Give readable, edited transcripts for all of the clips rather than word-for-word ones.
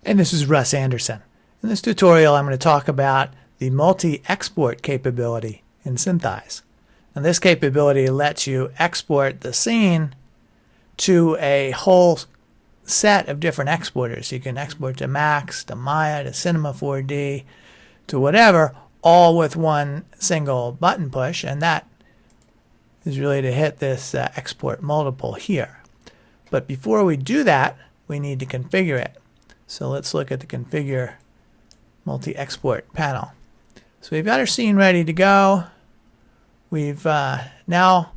And this is Russ Andersson. In this tutorial, I'm going to talk about the multi-export capability in SynthEyes. And this capability lets you export the scene to a whole set of different exporters. You can export to Max, to Maya, to Cinema 4D, to whatever, all with one single button push. And that is really to hit this export multiple here. But before we do that, we need to configure it. So let's look at the configure multi-export panel. So we've got our scene ready to go. We've now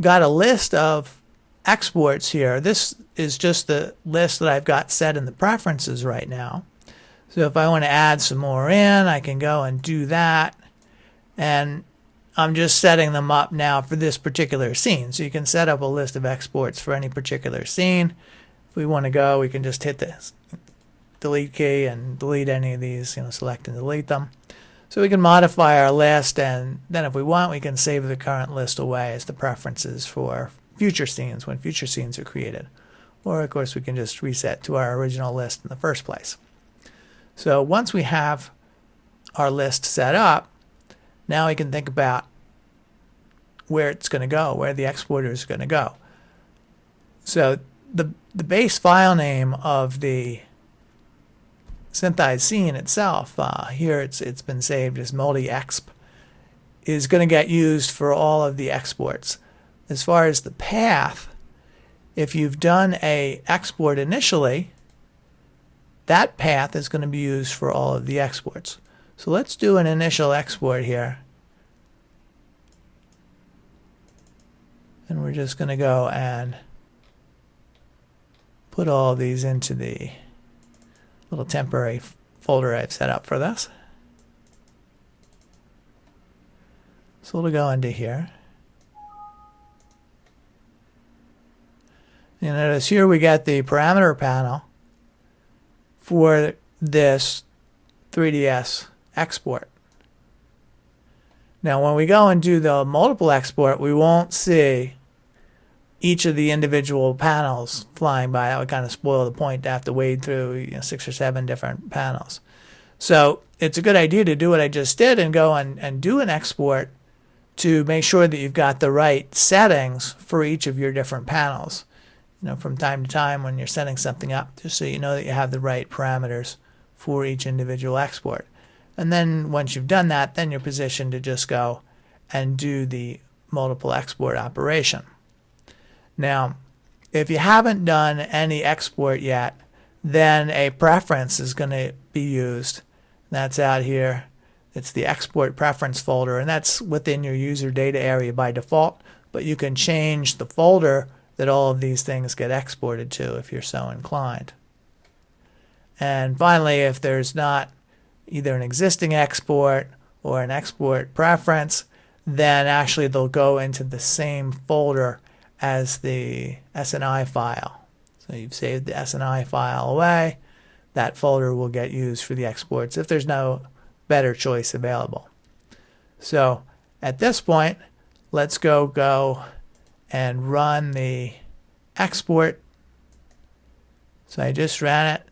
got a list of exports here. This is just the list that I've got set in the preferences right now. So if I want to add some more in, I can go and do that. And I'm just setting them up now for this particular scene. So you can set up a list of exports for any particular scene. If we want to go, we can just hit this delete key and delete any of these, select and delete them. So we can modify our list, and then if we want, we can save the current list away as the preferences for future scenes when future scenes are created. Or of course we can just reset to our original list in the first place. So once we have our list set up, now we can think about where it's going to go, where the exporter is going to go. So the base file name of the SynthEyes scene itself, here it's been saved as multi-exp, is going to get used for all of the exports. As far as the path, if you've done a export initially, that path is going to be used for all of the exports. So let's do an initial export here. And we're just going to go and put all of these into the little temporary folder I've set up for this. So we'll go into here. You notice here we got the parameter panel for this 3ds export. Now when we go and do the multiple export, we won't see each of the individual panels flying by. That would kind of spoil the point to have to wade through 6 or 7 different panels. So it's a good idea to do what I just did and go and do an export to make sure that you've got the right settings for each of your different panels. From time to time when you're setting something up, just so you know that you have the right parameters for each individual export. And then once you've done that, then you're positioned to just go and do the multiple export operation. Now, if you haven't done any export yet, then a preference is going to be used. That's out here. It's the export preference folder, and that's within your user data area by default, but you can change the folder that all of these things get exported to if you're so inclined. And finally, if there's not either an existing export or an export preference, then actually they'll go into the same folder as the SNI file. So you've saved the SNI file away. That folder will get used for the exports if there's no better choice available. So at this point, let's go and run the export. So I just ran it.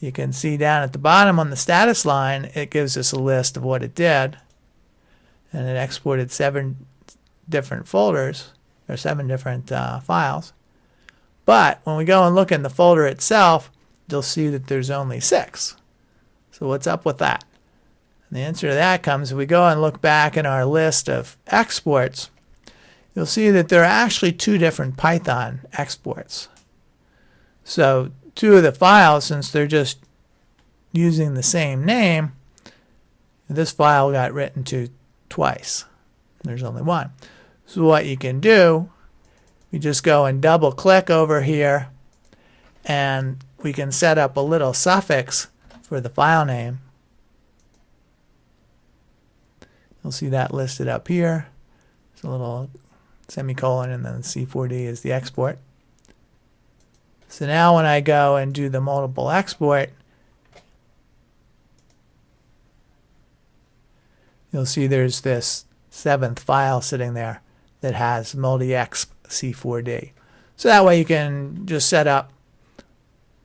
You can see down at the bottom on the status line, it gives us a list of what it did. And it exported 7 different folders, or 7 different files. But when we go and look in the folder itself, you'll see that there's only 6. So what's up with that? And the answer to that comes if we go and look back in our list of exports, you'll see that there are actually 2 different Python exports. So 2 of the files, since they're just using the same name, this file got written to twice. There's only 1. So what you can do, you just go and double click over here, and we can set up a little suffix for the file name. You'll see that listed up here. It's a little semicolon, and then C4D is the export. So now when I go and do the multiple export, you'll see there's this 7th file sitting there that has multi-exp C4D. So that way you can just set up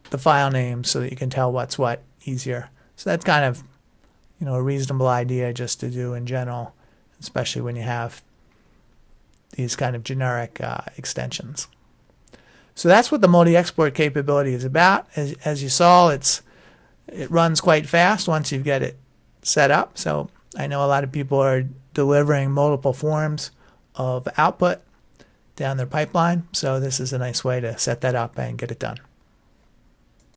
the file names so that you can tell what's what easier. So that's kind of, a reasonable idea just to do in general, especially when you have these kind of generic extensions. So that's what the multi-export capability is about. As you saw, it runs quite fast once you get it set up. So I know a lot of people are delivering multiple forms of output down their pipeline. So this is a nice way to set that up and get it done.